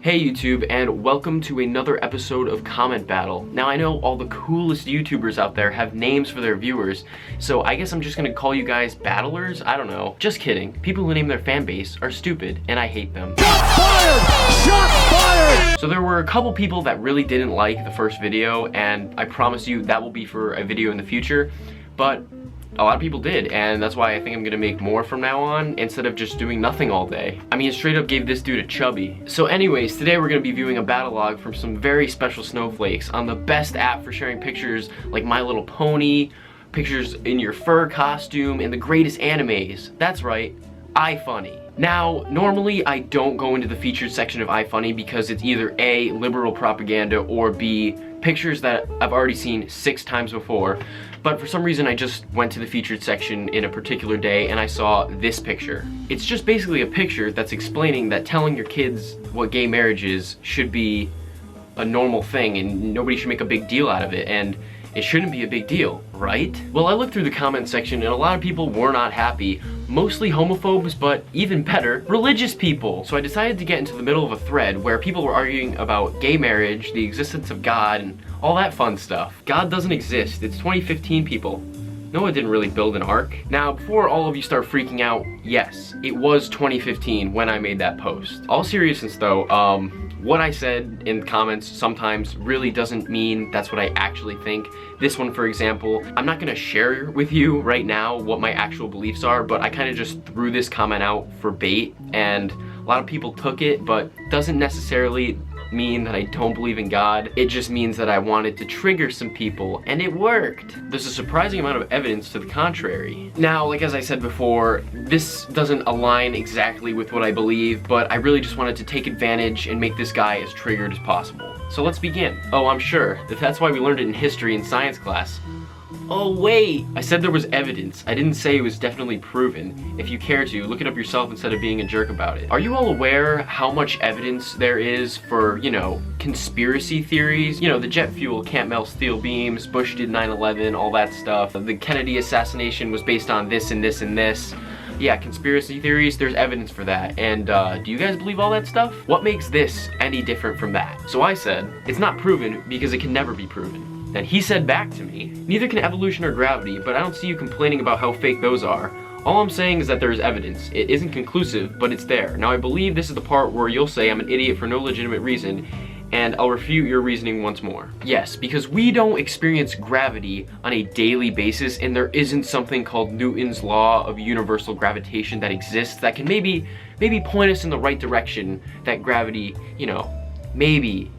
Hey YouTube, and welcome to another episode of Comment Battle. Now I know all the coolest YouTubers out there have names for their viewers, so I guess I'm just gonna call you guys battlers? I don't know. Just kidding. People who name their fan base are stupid, and I hate them. Shots fired! Shots fired! So there were a couple people that really didn't like the first video, and I promise you that will be for a video in the future, but a lot of people did, and that's why I think I'm gonna make more from now on instead of just doing nothing all day. I mean, straight up gave this dude a chubby. So anyways, today we're gonna be viewing a battle log from some very special snowflakes on the best app for sharing pictures like My Little Pony, pictures in your fur costume, and the greatest animes. That's right, iFunny. Now, normally I don't go into the featured section of iFunny because it's either A, liberal propaganda, or B, pictures that I've already seen 6 times before. But for some reason I just went to the featured section in a particular day and I saw this picture. It's just basically a picture that's explaining that telling your kids what gay marriage is should be a normal thing and nobody should make a big deal out of it, and it shouldn't be a big deal, right? Well, I looked through the comment section and a lot of people were not happy. Mostly homophobes, but even better, religious people. So I decided to get into the middle of a thread where people were arguing about gay marriage, the existence of God, and all that fun stuff. God doesn't exist. It's 2015, people. Noah didn't really build an ark. Now, before all of you start freaking out, yes, it was 2015 when I made that post. All seriousness though, what I said in the comments sometimes really doesn't mean that's what I actually think. This one, for example, I'm not gonna share with you right now what my actual beliefs are, but I kind of just threw this comment out for bait, and a lot of people took it, but doesn't necessarily mean that I don't believe in God. It just means that I wanted to trigger some people, and it worked. There's a surprising amount of evidence to the contrary. Now, like as I said before, this doesn't align exactly with what I believe, but I really just wanted to take advantage and make this guy as triggered as possible. So let's begin. Oh, I'm sure that's why we learned it in history in science class. Oh wait, I said there was evidence. I didn't say it was definitely proven. If you care to, look it up yourself instead of being a jerk about it. Are you all aware how much evidence there is for, you know, conspiracy theories? You know, the jet fuel can't melt steel beams, Bush did 9/11, all that stuff. The Kennedy assassination was based on this and this and this. Yeah, conspiracy theories, there's evidence for that. And do you guys believe all that stuff? What makes this any different from that? So I said, it's not proven because it can never be proven. And he said back to me, neither can evolution or gravity, but I don't see you complaining about how fake those are. All I'm saying is that there is evidence. It isn't conclusive, but it's there. Now I believe this is the part where you'll say I'm an idiot for no legitimate reason, and I'll refute your reasoning once more. Yes, because we don't experience gravity on a daily basis, and there isn't something called Newton's law of universal gravitation that exists that can maybe point us in the right direction, that gravity, you know, maybe,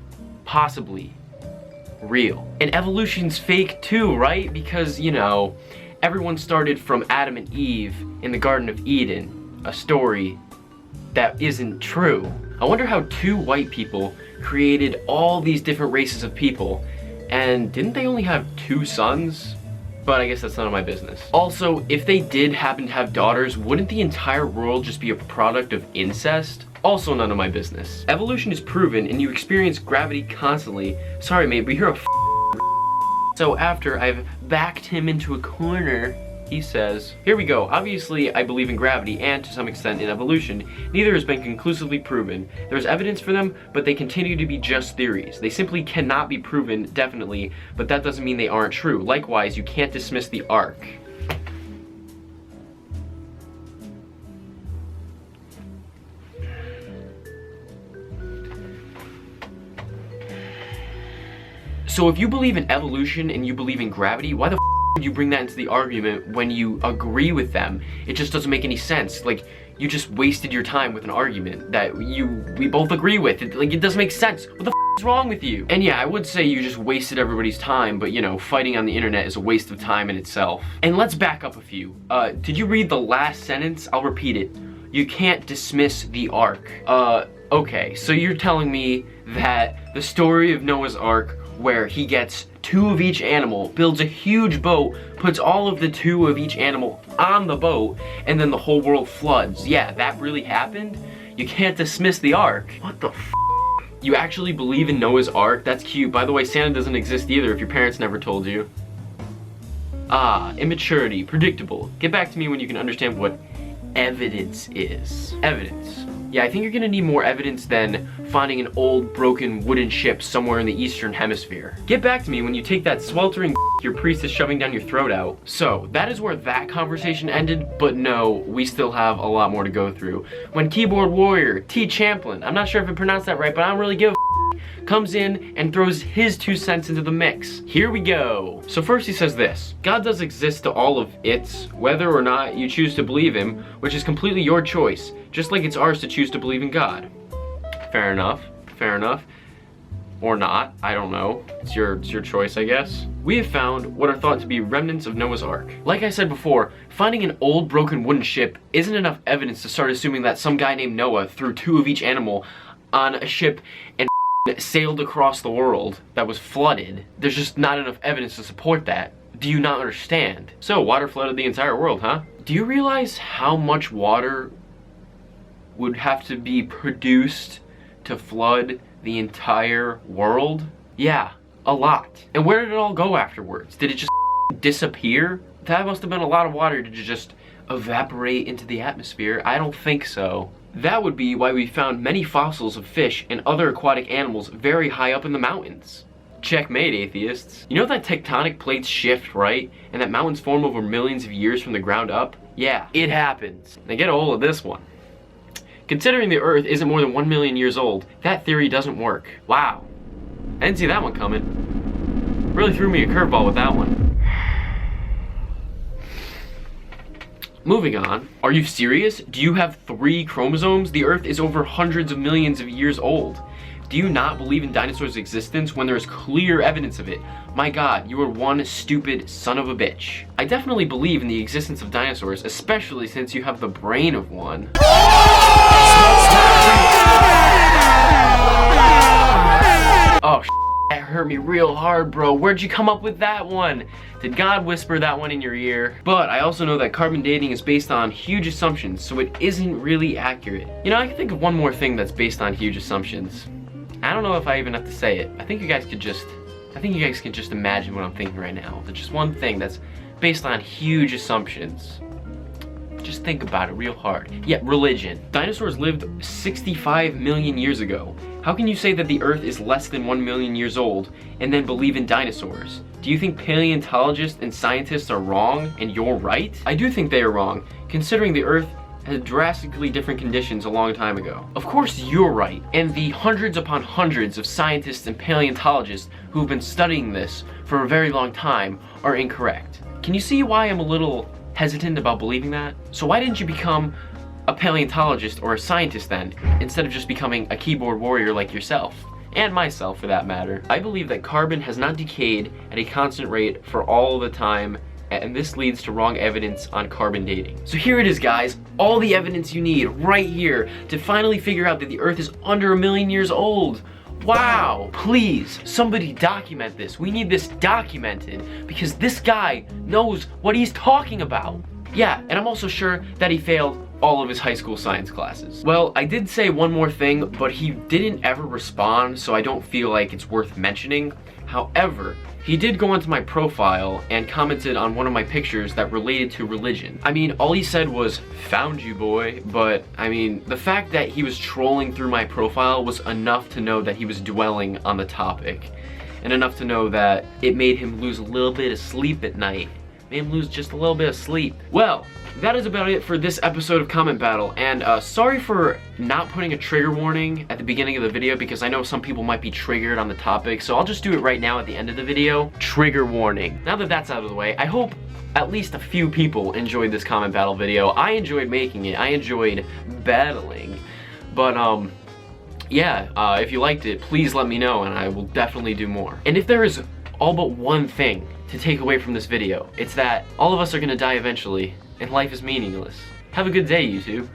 possibly, real. And evolution's fake too, right? Because, you know, everyone started from Adam and Eve in the Garden of Eden, a story that isn't true. I wonder how 2 white people created all these different races of people, and didn't they only have 2 sons? But I guess that's none of my business. Also, if they did happen to have daughters, wouldn't the entire world just be a product of incest? Also none of my business. Evolution is proven and you experience gravity constantly. Sorry mate, but you're a So after I've backed him into a corner, he says, here we go. Obviously I believe in gravity and to some extent in evolution. Neither has been conclusively proven. There's evidence for them, but they continue to be just theories. They simply cannot be proven definitely, but that doesn't mean they aren't true. Likewise, you can't dismiss the ark. So if you believe in evolution and you believe in gravity, why the f would you bring that into the argument when you agree with them? It just doesn't make any sense. Like, you just wasted your time with an argument that we both agree with. It doesn't make sense. What the f is wrong with you? And yeah, I would say you just wasted everybody's time, but you know, fighting on the internet is a waste of time in itself. And let's back up a few. Did you read the last sentence? I'll repeat it. You can't dismiss the ark. Okay, so you're telling me that the story of Noah's Ark, where he gets 2 of each animal, builds a huge boat, puts all of the 2 of each animal on the boat, and then the whole world floods. Yeah, that really happened? You can't dismiss the ark. What the f? You actually believe in Noah's Ark? That's cute. By the way, Santa doesn't exist either if your parents never told you. Ah, immaturity, predictable. Get back to me when you can understand what evidence is. Evidence. Yeah, I think you're gonna need more evidence than finding an old broken wooden ship somewhere in the Eastern Hemisphere. Get back to me when you take that sweltering your priest is shoving down your throat out. So that is where that conversation ended, but no, we still have a lot more to go through. When keyboard warrior T. Champlin, I'm not sure if I pronounced that right, but I don't really give a comes in and throws his 2 cents into the mix. Here we go. So first he says this: God does exist to all of its, whether or not you choose to believe him, which is completely your choice, just like it's ours to choose to believe in God. Fair enough, fair enough. Or not, I don't know. It's your choice, I guess. We have found what are thought to be remnants of Noah's Ark. Like I said before, finding an old broken wooden ship isn't enough evidence to start assuming that some guy named Noah threw 2 of each animal on a ship and sailed across the world that was flooded. There's just not enough evidence to support that. Do you not understand? So, water flooded the entire world, huh? Do you realize how much water would have to be produced to flood the entire world? Yeah, a lot. And where did it all go afterwards? Did it just disappear? That must have been a lot of water to just evaporate into the atmosphere. I don't think so. That would be why we found many fossils of fish and other aquatic animals very high up in the mountains. Checkmate, atheists. You know that tectonic plates shift, right? And that mountains form over millions of years from the ground up? Yeah, it happens. Now get a hold of this one. Considering the Earth isn't more than 1 million years old, that theory doesn't work. Wow. I didn't see that one coming. Really threw me a curveball with that one. Moving on. Are you serious? Do you have 3 chromosomes? The Earth is over hundreds of millions of years old. Do you not believe in dinosaurs' existence when there is clear evidence of it? My God, you are one stupid son of a bitch. I definitely believe in the existence of dinosaurs, especially since you have the brain of one. Oh, that hurt me real hard, bro. Where'd you come up with that one? Did God whisper that one in your ear? But I also know that carbon dating is based on huge assumptions, so it isn't really accurate. You know, I can think of one more thing that's based on huge assumptions. I don't know if I even have to say it. I think you guys can just imagine what I'm thinking right now. There's just one thing that's based on huge assumptions. Just think about it real hard. Yeah, religion. Dinosaurs lived 65 million years ago. How can you say that the Earth is less than 1 million years old and then believe in dinosaurs? Do you think paleontologists and scientists are wrong and you're right? I do think they are wrong, considering the Earth had drastically different conditions a long time ago. Of course you're right, and the hundreds upon hundreds of scientists and paleontologists who've been studying this for a very long time are incorrect. Can you see why I'm a little hesitant about believing that? So why didn't you become a paleontologist or a scientist then, instead of just becoming a keyboard warrior like yourself? And myself, for that matter. I believe that carbon has not decayed at a constant rate for all the time, and this leads to wrong evidence on carbon dating. So here it is, guys, all the evidence you need right here to finally figure out that the Earth is under 1 million years old. Wow, please, somebody document this. We need this documented because this guy knows what he's talking about. Yeah, and I'm also sure that he failed all of his high school science classes. Well, I did say one more thing, but he didn't ever respond, so I don't feel like it's worth mentioning. However, he did go onto my profile and commented on one of my pictures that related to religion. I mean, all he said was, "Found you, boy," but I mean, the fact that he was trolling through my profile was enough to know that he was dwelling on the topic, and enough to know that it made him lose a little bit of sleep at night. Made him lose just a little bit of sleep. Well, that is about it for this episode of Comment Battle, and sorry for not putting a trigger warning at the beginning of the video because I know some people might be triggered on the topic, so I'll just do it right now at the end of the video. Trigger warning. Now that that's out of the way, I hope at least a few people enjoyed this Comment Battle video. I enjoyed making it. I enjoyed battling. But, yeah, if you liked it, please let me know and I will definitely do more. And if there is all but one thing to take away from this video, it's that all of us are gonna die eventually, and life is meaningless. Have a good day, YouTube.